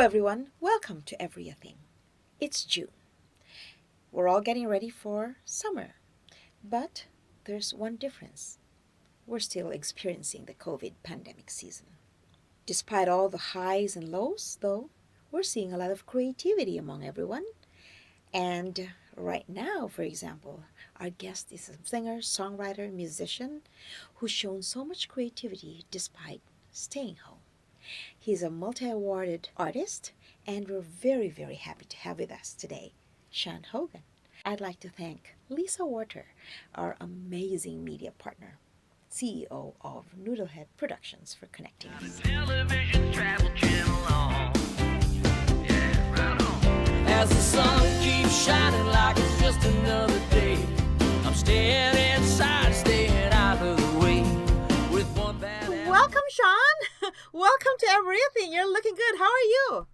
everyone, welcome to Everything. It's June. We're all getting ready for summer, but there's one difference. We're still experiencing the COVID pandemic season. Despite all the highs and lows, though, we're seeing a lot of creativity among everyone. And right now, for example, our guest is a singer, songwriter, musician who's shown so much creativity despite staying home. He's a multi awarded artist, and we're very, very happy to have with us today Sean Hogan. I'd like to thank Lisa Wartur, our amazing media partner, CEO of NoodleHead Productions, for connecting us. Television travel channel on. Yeah, right on. As the sun keeps shining like it's just another day, I'm staying inside, staying out of the way. With one bad Welcome, Sean. Welcome to Everything. You're looking good. How are you?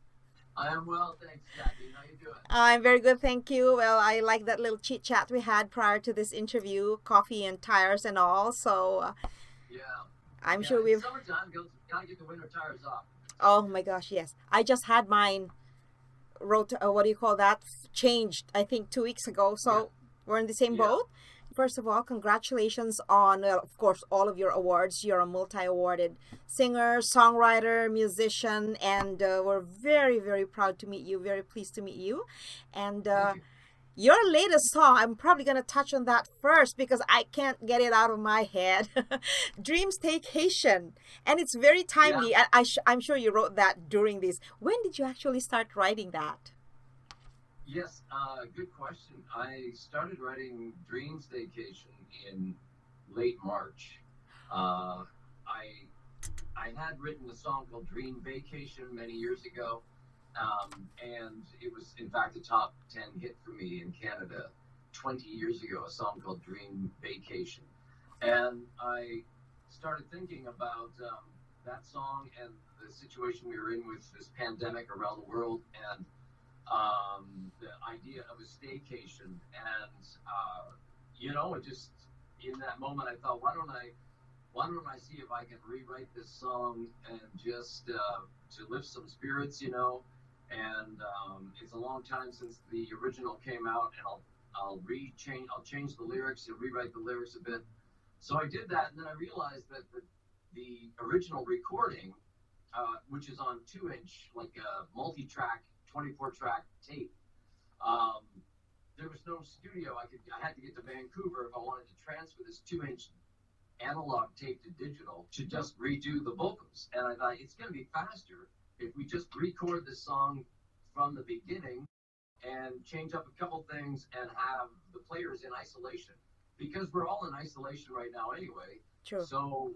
I am well, thanks, Jackie. How you doing? I'm very good, thank you. Well, I like that little chit chat we had prior to this interview, coffee and tires and all. So Yeah. I'm Yeah, sure it's we've. summertime. Gotta get the winter tires off. Oh my gosh, yes. I just had mine what do you call that? Changed, I think 2 weeks ago. So Yeah. we're in the same Yeah. boat. First of all, congratulations on, of course, all of your awards. You're a multi-awarded singer, songwriter, musician, and we're very, very proud to meet you. Very pleased to meet you. And Thank you. your latest song, I'm probably going to touch on that first because I can't get it out of my head. Dream Staycation. And it's very timely. I'm sure you wrote that during this. When did you actually start writing that? Yes, good question. I started writing Dream Staycation in late March. I had written a song called Dream Vacation many years ago, and it was in fact a top 10 hit for me in Canada 20 years ago, a song called Dream Vacation. And I started thinking about that song and the situation we were in with this pandemic around the world, and the idea of a staycation. And it just, in that moment I thought, why don't I see if I can rewrite this song and just to lift some spirits, and it's a long time since the original came out, and I'll change the lyrics and rewrite the lyrics a bit. So I did that, and then I realized that the original recording, which is on 2-inch, like a multi-track 24-track tape. There was no studio. I had to get to Vancouver if I wanted to transfer this 2-inch analog tape to digital to just redo the vocals. And I thought it's going to be faster if we just record this song from the beginning and change up a couple things and have the players in isolation, because we're all in isolation right now anyway. True. So,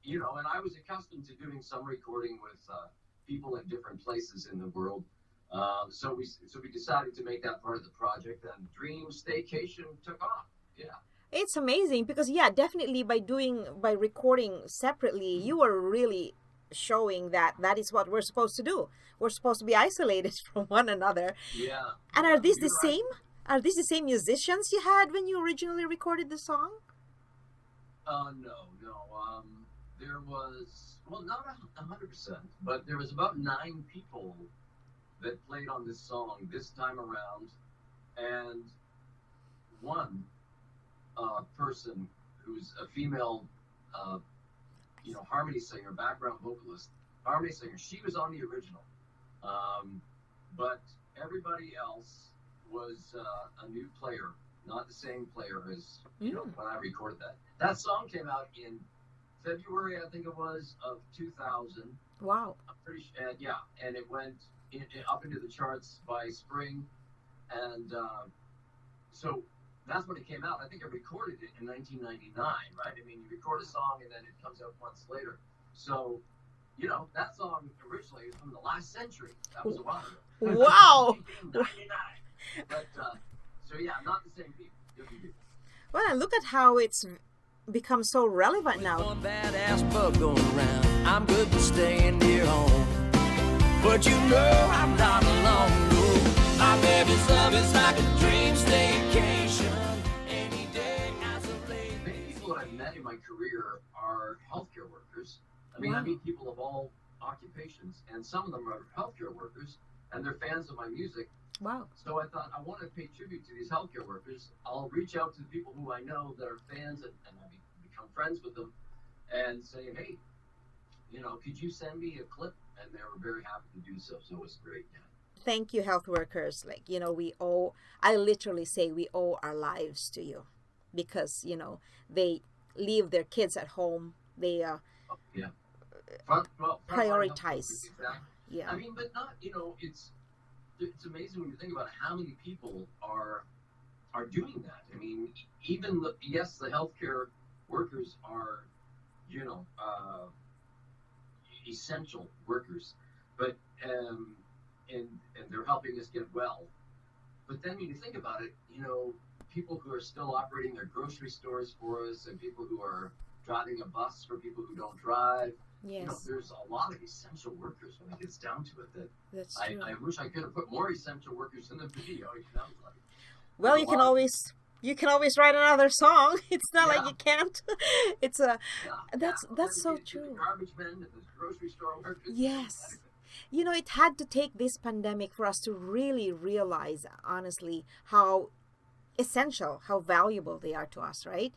and I was accustomed to doing some recording with people in different places in the world. So we decided to make that part of the project, and Dream Staycation took off. Yeah. It's amazing because definitely by recording separately, you were really showing that is what we're supposed to do. We're supposed to be isolated from one another. Yeah. And are these the You're right. same? Are these the same musicians you had when you originally recorded the song? No. There was, well, not 100%, but there was about 9 people that played on this song this time around, and one person who's a female, harmony singer, background vocalist, harmony singer. She was on the original, but everybody else was a new player, not the same player as when I recorded that. That song came out in February, I think it was, of 2000. Wow. I'm pretty sure, and it went up into the charts by spring, and so that's when it came out. I think I recorded it in 1999, right? I mean, you record a song and then it comes out months later. So, that song originally is from the last century. That was a while ago. Wow. 1999. But not the same people. Different people. Well, and look at how it's become so relevant now. One badass bug going around. I'm good to staying near home. But I'm not alone. No. My baby's love is like a dream staycation. Any day isolated. Many people that I've met in my career are healthcare workers. I mean, I meet people of all occupations, and some of them are healthcare workers, and they're fans of my music. Wow. So I thought I want to pay tribute to these healthcare workers. I'll reach out to the people who I know that are fans, and I become friends with them, and say, hey, could you send me a clip? And they were very happy to do so. So it was great. Yeah. Thank you, health workers. Like, I literally say we owe our lives to you because, they leave their kids at home. They Yeah. prioritize. Exactly. Yeah. I mean, but not, it's amazing when you think about how many people are doing that. I mean, even the healthcare workers are, essential workers, but and they're helping us get well. But then when you think about it, people who are still operating their grocery stores for us, and people who are driving a bus for people who don't drive. Yes. There's a lot of essential workers when it gets down to it. That's true. I wish I could have put more essential workers in the video. Well, you can always write another song. It's not like you can't. It's that's so true. The garbage men and the grocery store workers. Yes. It had to take this pandemic for us to really realize, honestly, how essential, how valuable they are to us, right?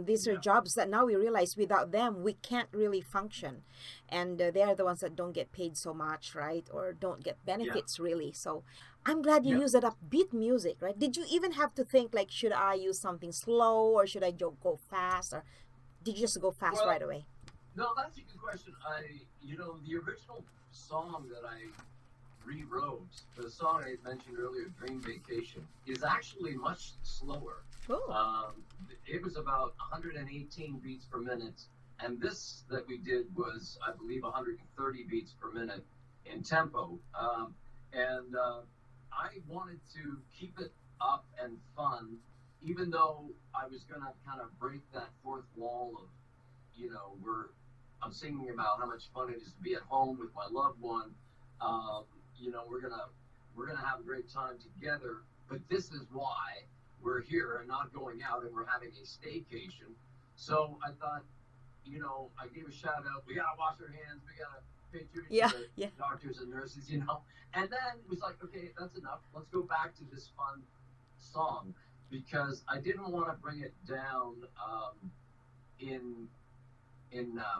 These are jobs that now we realize without them we can't really function, and they are the ones that don't get paid so much, right? Or don't get benefits really. So I'm glad you used that upbeat music, right? Did you even have to think like, should I use something slow or should I go fast, or did you just go fast right away? No, that's a good question. The original song that I rewrote, the song I mentioned earlier, Dream Vacation, is actually much slower. Oh. It was about 118 beats per minute, and this that we did was, I believe, 130 beats per minute in tempo. I wanted to keep it up and fun, even though I was going to kind of break that fourth wall of, I'm singing about how much fun it is to be at home with my loved one. We're gonna have a great time together, but this is why we're here and not going out, and we're having a staycation. So I thought, I gave a shout out. We gotta wash our hands. We gotta pay tribute to the doctors and nurses, And then it was like, okay, that's enough. Let's go back to this fun song, because I didn't want to bring it down in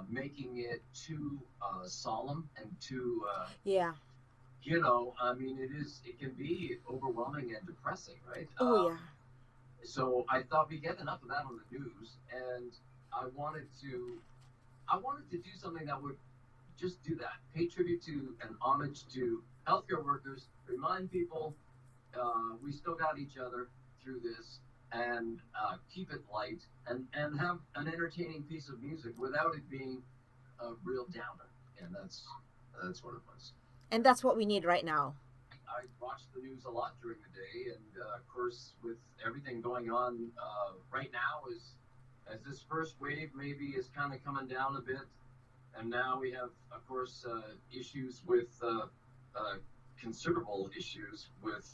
making it too solemn and too it can be overwhelming and depressing, right? So I thought we'd get enough of that on the news, and I wanted to do something that would just do that, pay tribute to and homage to healthcare workers, remind people we still got each other through this, and keep it light, and have an entertaining piece of music without it being a real downer. And that's what it was. And that's what we need right now. I watch the news a lot during the day, and of course, with everything going on right now, as this first wave maybe is kind of coming down a bit, and now we have, of course, issues with considerable issues with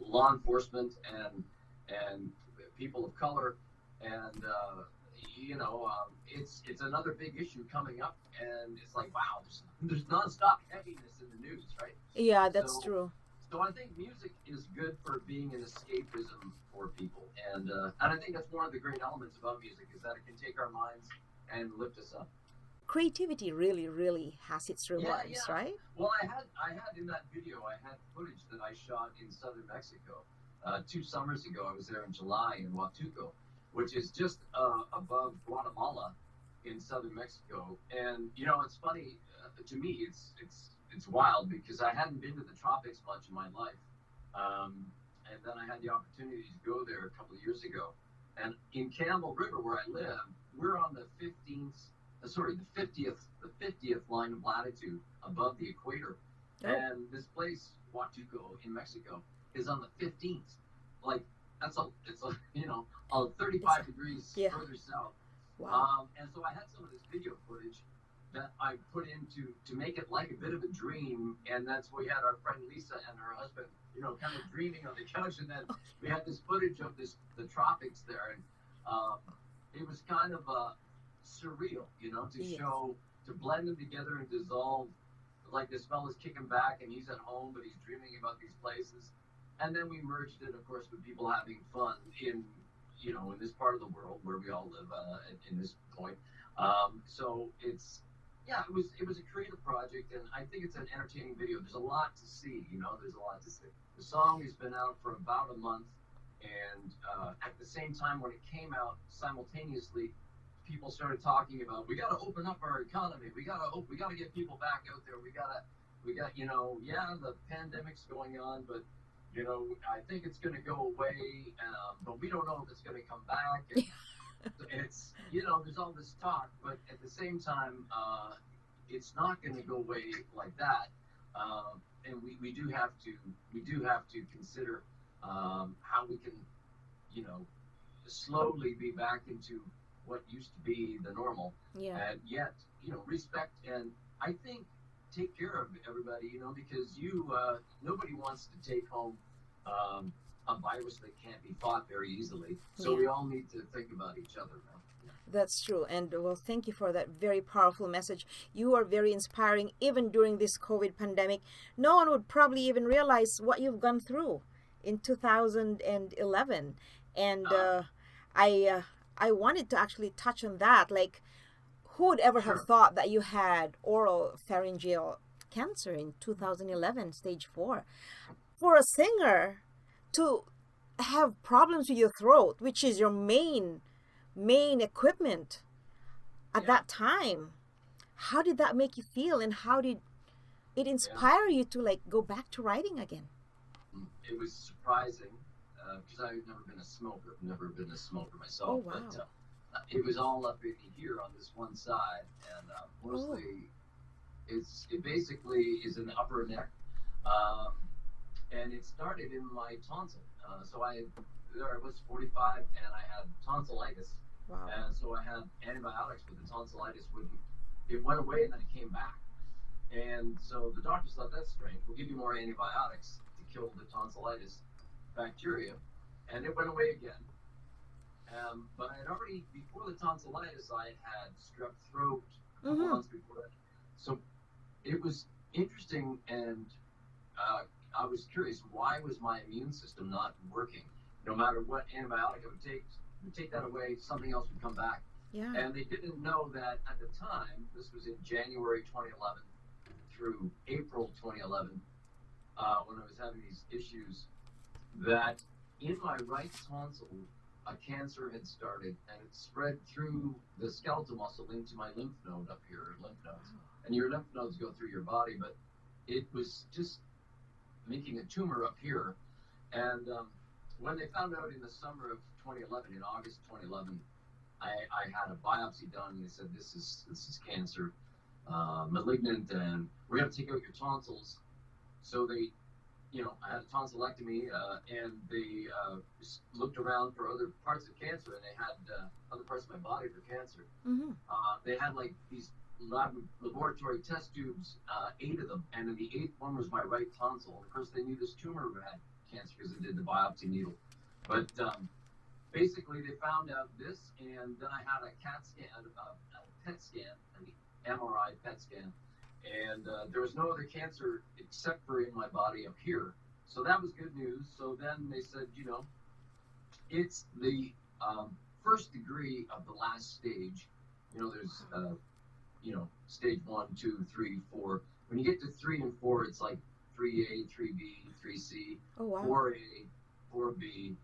law enforcement and people of color, and it's another big issue coming up, and it's like, wow, there's nonstop heaviness in the news, right? Yeah, that's true. So I think music is good for being an escapism for people, and I think that's one of the great elements about music, is that it can take our minds and lift us up. Creativity really, really has its rewards, right? Well, I had in that video, I had footage that I shot in southern Mexico 2 summers ago. I was there in July in Huatuco, which is just above Guatemala in southern Mexico. And it's funny to me. It's wild, because I hadn't been to the tropics much in my life, and then I had the opportunity to go there a couple of years ago. And in Campbell River, where I live, we're on the 50th line of latitude above the equator. Oh. And this place, Huatuco in Mexico, is on the 15th. Like, it's 35 degrees further south. Wow. And so I had some of this video footage that I put in to make it like a bit of a dream. And that's where we had our friend Lisa and her husband, kind of dreaming on the couch. And then we had this footage of the tropics there. And it was kind of surreal, to show to blend them together and dissolve. Like this fella's kicking back and he's at home, but he's dreaming about these places. And then we merged it, of course, with people having fun in, you know, in this part of the world where we all live in this point. So it's, yeah, it was a creative project, and I think it's an entertaining video. There's a lot to see, you know, there's a lot to see. The song has been out for about a month, and at the same time when it came out, simultaneously, people started talking about, we got to open up our economy. We got to get people back out there. We got, you know, yeah, the pandemic's going on, but you know, I think it's going to go away, but we don't know if it's going to come back. And it's, you know, there's all this talk, but at the same time, it's not going to go away like that. And we do have to consider how we can, you know, slowly be back into what used to be the normal, and yet, you know, respect and I think take care of everybody, you know, because nobody wants to take home a virus that can't be fought very easily. So we all need to think about each other now. That's true. And well, thank you for that very powerful message. You are very inspiring. Even during this COVID pandemic, no one would probably even realize what you've gone through in 2011. And I wanted to actually touch on that. Like, who would ever have thought that you had oral pharyngeal cancer in 2011, stage 4? For a singer to have problems with your throat, which is your main equipment at that time, how did that make you feel, and how did it inspire you to like go back to writing again? It was surprising because I've never been a smoker myself. Oh, wow. But it was all up in here on this one side, and mostly it basically is an upper neck, and it started in my tonsil. So I was 45 and I had tonsillitis. Wow. And so I had antibiotics, but the tonsillitis it went away and then it came back. And so the doctors thought, that's strange. We'll give you more antibiotics to kill the tonsillitis bacteria. And it went away again. But I had already, before the tonsillitis, I had strep throat a couple months before that. So it was interesting, and I was curious, why was my immune system not working? No matter what antibiotic I would take that away, something else would come back. Yeah. And they didn't know that at the time, this was in January 2011 through April 2011, when I was having these issues, that in my right tonsil, a cancer had started, and it spread through the skeletal muscle into my lymph node up here, lymph nodes. And your lymph nodes go through your body, but it was just making a tumor up here. And when they found out in the summer of 2011, in August 2011, I had a biopsy done, and they said, this is cancer, malignant, and we're going to take out your tonsils. So they, you know, I had a tonsillectomy, and they looked around for other parts of cancer, and they had other parts of my body for cancer. They had like these laboratory test tubes, 8 of them, and then the 8th one was my right tonsil. Of course, they knew this tumor had cancer because they did the biopsy needle. But basically, they found out this, and then I had a CAT scan, a PET scan, an MRI PET scan, and there was no other cancer except for in my body up here. So that was good news. So then they said, you know, it's the first degree of the last stage. You know, there's you know, stage 1, 2, 3, 4. When you get to 3 and 4, it's like 3A, 3B, 3C, 4A, 4B,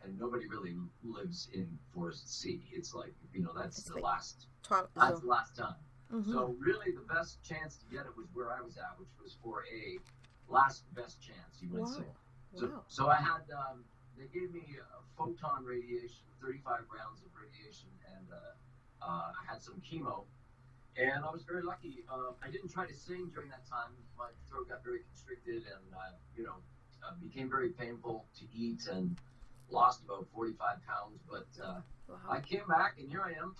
and nobody really lives in 4C. It's like, you know, that's the last time. So really the best chance to get it was where I was at, which was 4A, last best chance, you would say. So I had, they gave me a photon radiation, 35 rounds of radiation, and I had some chemo. And I was very lucky. I didn't try to sing during that time. My throat got very constricted, and you know, became very painful to eat, and lost about 45 pounds. But I came back, and here I am.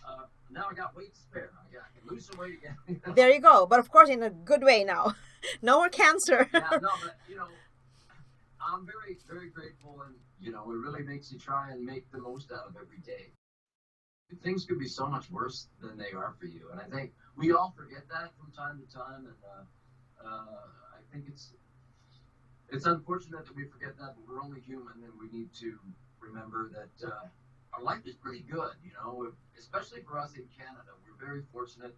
Now I got weight to spare. I can lose some weight again. There you go. But of course, in a good way now. No more cancer. Yeah, no, but you know, I'm very, very grateful, and you know, it really makes you try and make the most out of every day. things could be so much worse than they are for you. And I think we all forget that from time to time. And I think it's unfortunate that we forget that, but we're only human, and we need to remember that our life is pretty good, you know, especially for us in Canada. We're very fortunate,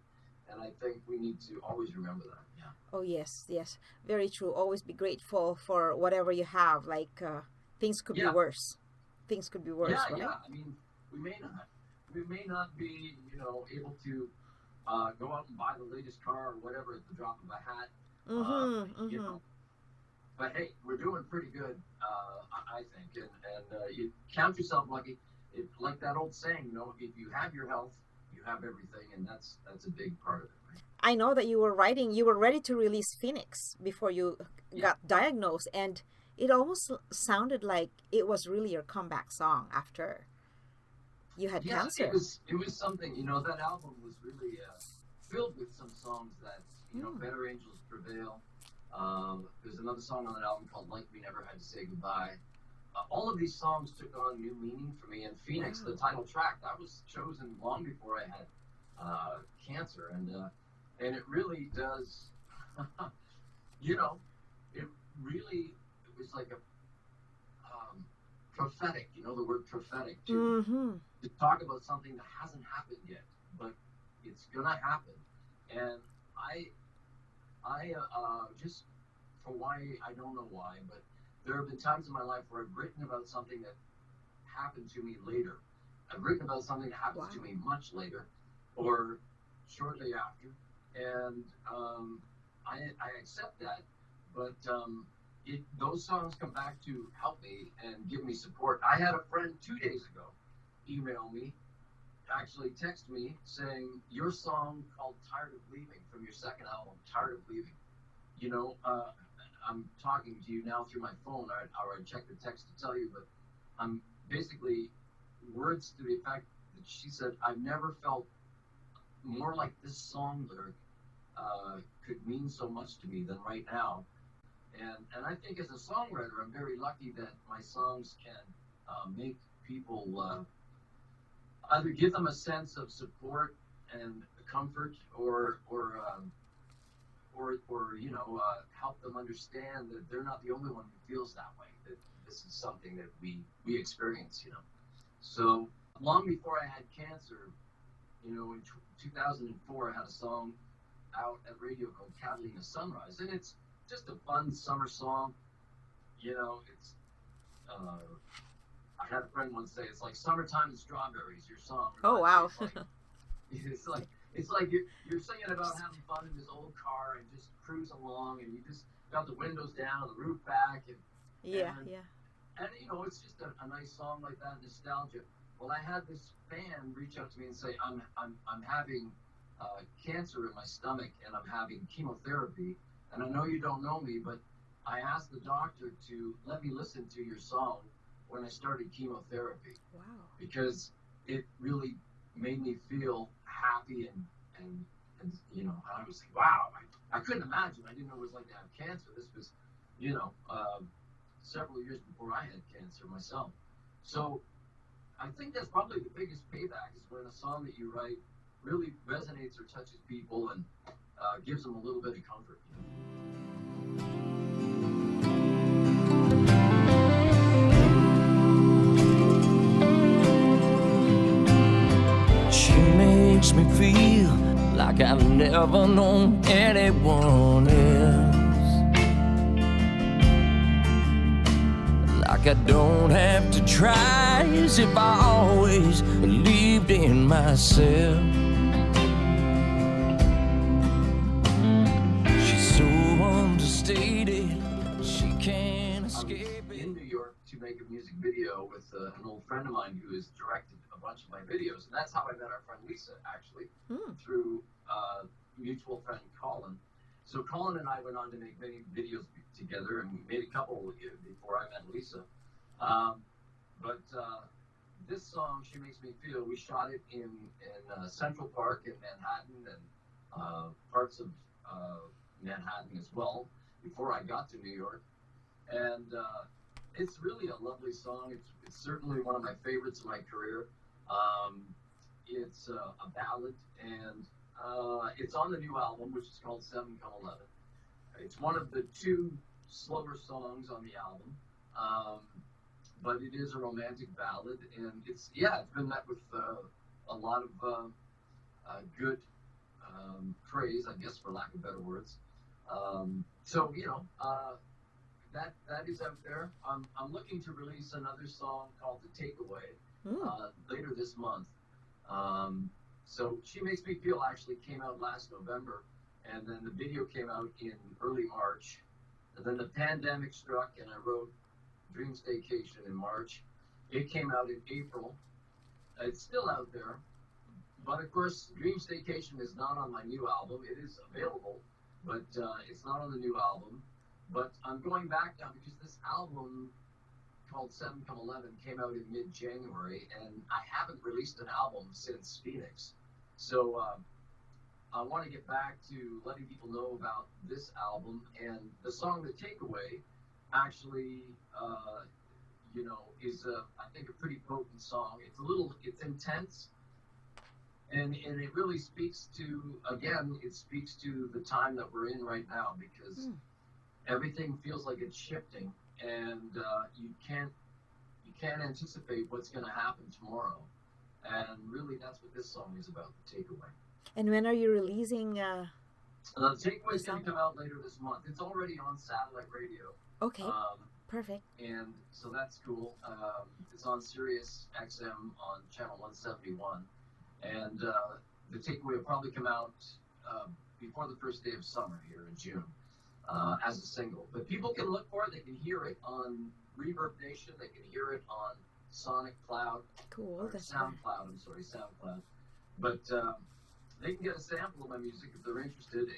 and I think we need to always remember that. Yeah. Oh, yes, yes. Very true. Always be grateful for whatever you have. Like, things could be worse. Things could be worse, Yeah, right? yeah. I mean, we may not be, you know, able to go out and buy the latest car or whatever at the drop of a hat. You know, but hey, we're doing pretty good, I think, and you count yourself lucky. Like that old saying, you know, if you have your health, you have everything, and that's a big part of it, right? I know that you were ready to release Phoenix before you got diagnosed, and it almost sounded like it was really your comeback song after you had cancer. It was something, you know, that album was really filled with some songs that, you know, Better Angels Prevail. There's another song on that album called Like We Never Had to Say Goodbye. All of these songs took on new meaning for me, and Phoenix, the title track, that was chosen long before I had cancer, and it really does, you know, it was like a prophetic, you know, the word prophetic, to talk about something that hasn't happened yet, but it's gonna happen. And I just, for why, I don't know why, but there have been times in my life where I've written about something that happened to me later. I've written about something that happens to me much later, or shortly after, and I accept that, but those songs come back to help me and give me support. I had a friend 2 days ago email me, actually text me, saying, your song called Tired of Leaving from your second album, Tired of Leaving, you know, I'm talking to you now through my phone, or I checked the text to tell you, but I'm basically words to the effect that she said, I've never felt more like this song lyric could mean so much to me than right now. And I think as a songwriter, I'm very lucky that my songs can make people either give them a sense of support and comfort, or you know, help them understand that they're not the only one who feels that way, that this is something that we experience, you know. So long before I had cancer, you know, in 2004, I had a song out at radio called Catalina Sunrise, and it's just a fun summer song, you know. It's I had a friend once say, it's like Summertime and Strawberries, your song. Oh, wow. It's like you're singing about having fun in this old car and just cruise along, and you just got the windows down, the roof back, and and you know, it's just a nice song like that, nostalgia. Well, I had this fan reach out to me and say, I'm having cancer in my stomach, and I'm having chemotherapy, and I know you don't know me, but I asked the doctor to let me listen to your song when I started chemotherapy. Wow. Because it really made me feel happy, and you know, I was like, wow, I couldn't imagine. I didn't know what it was like to have cancer. This was, you know, several years before I had cancer myself. So I think that's probably the biggest payback, is when a song that you write really resonates or touches people and gives them a little bit of comfort, you know? Makes me feel like I've never known anyone else, like I don't have to try, as if I always believed in myself. She's so understated, she can't escape it. I was in New York to make a music video with an old friend of mine who has directed a bunch of my videos, and that's how I met our friend Lisa, actually, through mutual friend Colin. So Colin and I went on to make many videos together, and we made a couple before I met Lisa. But this song, She Makes Me Feel, we shot it in Central Park in Manhattan, and parts of Manhattan as well, before I got to New York. And it's really a lovely song. It's certainly one of my favorites in my career. It's a ballad, and it's on the new album, which is called 7 Come 11. It's one of the 2 slower songs on the album, but it is a romantic ballad, and it's been met with a lot of good praise, I guess, for lack of better words. So that is out there. I'm looking to release another song called "The Takeaway" later this month. So She Makes Me Feel actually came out last November, and then the video came out in early March. And then the pandemic struck, and I wrote Dream Staycation in March. It came out in April. It's still out there. But of course, Dream Staycation is not on my new album. It is available, but it's not on the new album. But I'm going back now because this album called 7 Come 11 came out in mid-January, and I haven't released an album since Phoenix. So I want to get back to letting people know about this album, and the song "The Takeaway" actually, is I think a pretty potent song. It's intense, and it really speaks to, again, it speaks to the time that we're in right now, because everything feels like it's shifting, and you can't anticipate what's going to happen tomorrow, and really that's what this song is about, "The Takeaway." And when are you releasing? The Takeaway is going to come out later this month. It's already on satellite radio. Okay, perfect. And so that's cool. It's on Sirius XM on channel 171. And The Takeaway will probably come out before the first day of summer here in June as a single. But people can look for it. They can hear it on Reverb Nation. They can hear it on Sonic Cloud. Cool. That's SoundCloud. I'm sorry, SoundCloud. But they can get a sample of my music if they're interested.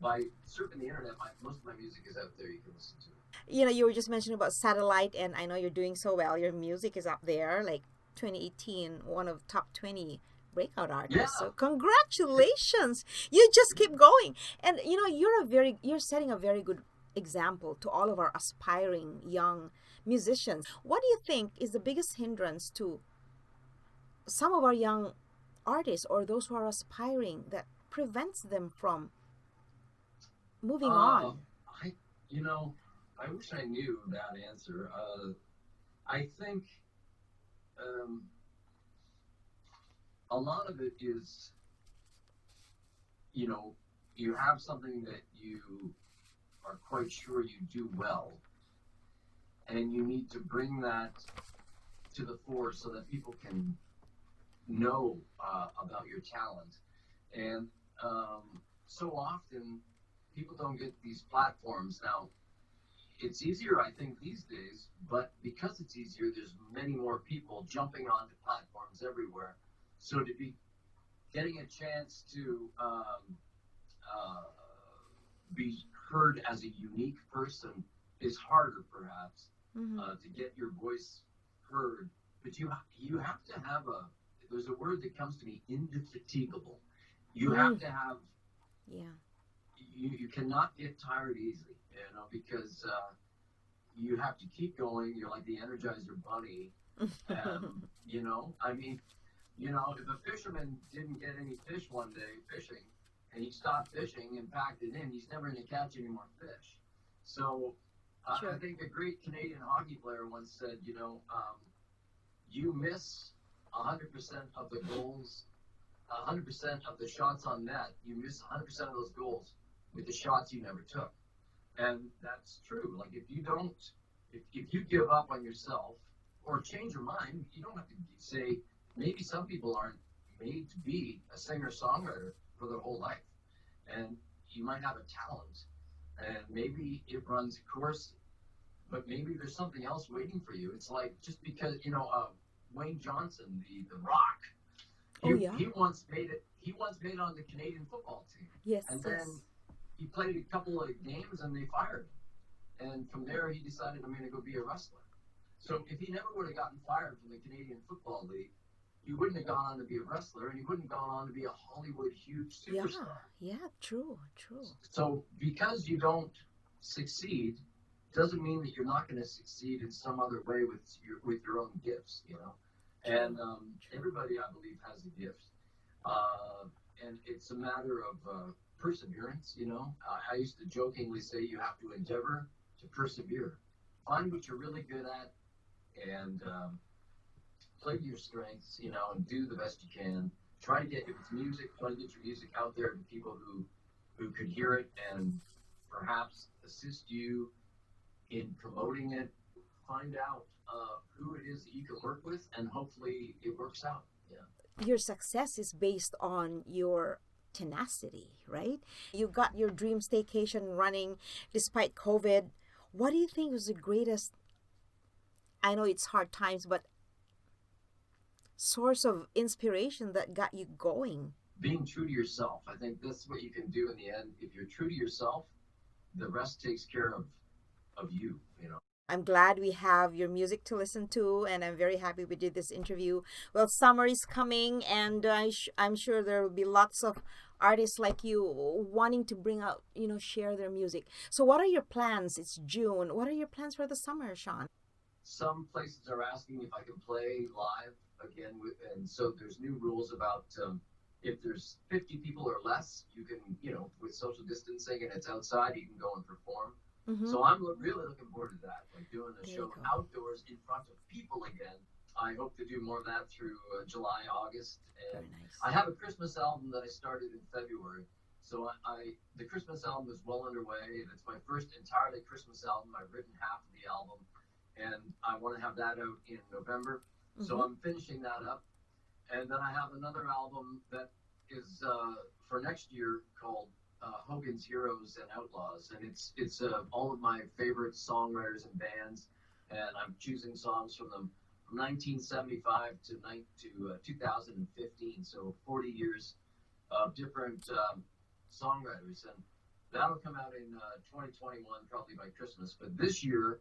By surfing the internet, most of my music is out there. You can listen to it. You were just mentioning about satellite, and I know you're doing so well. Your music is up there, like 2018, one of top 20 breakout artists. Yeah. So congratulations. You just keep going. And you're setting a very good example to all of our aspiring young musicians. What do you think is the biggest hindrance to some of our young artists or those who are aspiring that prevents them from moving on? I wish I knew that answer. I think a lot of it is, you have something that you are quite sure you do well, and you need to bring that to the fore so that people can know about your talent. And so often people don't get these platforms. Now, it's easier, I think, these days, but because it's easier, there's many more people jumping onto platforms everywhere. So to be getting a chance to be heard as a unique person is harder, perhaps, to get your voice heard. But you have to have there's a word that comes to me, indefatigable. You have to have, you cannot get tired easily, because you have to keep going. You're like the Energizer Bunny. If a fisherman didn't get any fish one day fishing, and he stopped fishing and packed it in, he's never going to catch any more fish. So I think a great Canadian hockey player once said, you miss 100% of the goals, 100% of the shots on net. You miss 100% of those goals with the shots you never took. And that's true. Like, if you give up on yourself or change your mind, you don't have to say, maybe some people aren't made to be a singer-songwriter for their whole life. And you might have a talent, and maybe it runs a course, but maybe there's something else waiting for you. It's like, just because, Wayne Johnson, the Rock, he once made it on the Canadian football team. Yes. And then he played a couple of games and they fired him. And from there he decided, I'm going to go be a wrestler. So if he never would have gotten fired from the Canadian Football League, he wouldn't have gone on to be a wrestler, and he wouldn't have gone on to be a Hollywood huge superstar. Yeah, true. So because you don't succeed, doesn't mean that you're not going to succeed in some other way with your own gifts, And everybody, I believe, has a gift. And it's a matter of perseverance, you know. I used to jokingly say you have to endeavor to persevere. Find what you're really good at and play to your strengths, you know, and do the best you can. Try to get, if it's music, try to get your music out there to people who could hear it and perhaps assist you in promoting it. Find out who it is that you can work with, and hopefully it works out. Yeah. Your success is based on your tenacity, right? You got your dream staycation running despite COVID. What do you think was the greatest, I know it's hard times, but source of inspiration that got you going? Being true to yourself. I think that's what you can do in the end. If you're true to yourself, the rest takes care of you, you know. I'm glad we have your music to listen to, and I'm very happy we did this interview. Well, summer is coming, and I'm sure there will be lots of artists like you wanting to bring out, you know, share their music. So what are your plans? It's June. What are your plans for the summer, Sean? Some places are asking if I can play live again, and so there's new rules about if there's 50 people or less, you can, you know, with social distancing and it's outside, you can go and perform. Mm-hmm. So I'm really looking forward to that, like doing a show outdoors in front of people again. I hope to do more of that through July, August. And Very nice. I have a Christmas album that I started in February. So the Christmas album is well underway. It's my first entirely Christmas album. I've written half of the album, and I want to have that out in November. Mm-hmm. So I'm finishing that up. And then I have another album that is for next year called Hogan's Heroes and Outlaws, and it's all of my favorite songwriters and bands, and I'm choosing songs from them from 1975 to 2015, so 40 years of different songwriters, and that'll come out in 2021, probably by Christmas. But this year,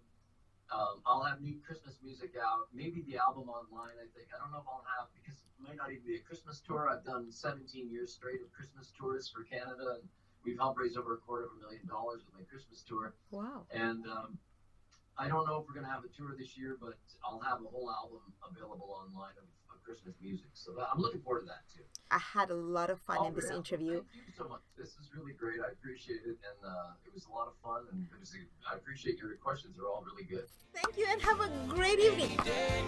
I'll have new Christmas music out, maybe the album online, I think. I don't know if I'll have, because it might not even be a Christmas tour. I've done 17 years straight of Christmas tours for Canada, and we've helped raise over $250,000 with my Christmas tour. Wow. And I don't know if we're going to have a tour this year, but I'll have a whole album available online of Christmas music. So I'm looking forward to that too. I had a lot of fun in this interview. Thank you so much. This is really great. I appreciate it. And it was a lot of fun. And I appreciate your questions. They're all really good. Thank you, and have a great evening. Okay,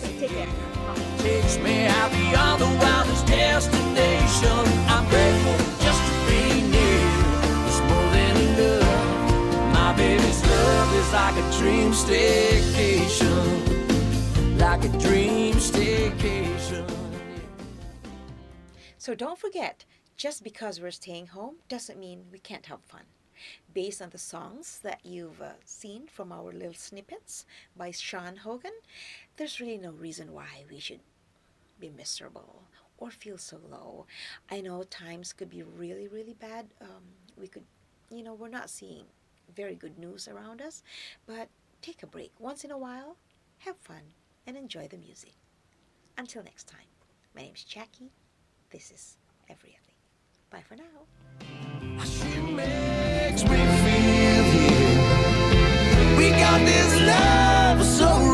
take care. Takes me out beyond the wildest destination. I'm grateful just to be near. It's more than enough. My baby's love is like a dream staycation. Like a dream staycation. So don't forget, just because we're staying home doesn't mean we can't have fun. Based on the songs that you've seen from our little snippets by Sean Hogan, there's really no reason why we should be miserable or feel so low. I know times could be really, really bad. We could, you know, we're not seeing very good news around us, but take a break. Once in a while, have fun and enjoy the music. Until next time, my name's Jackie. This is Everything. Bye for now. She makes me feel here. We got this love so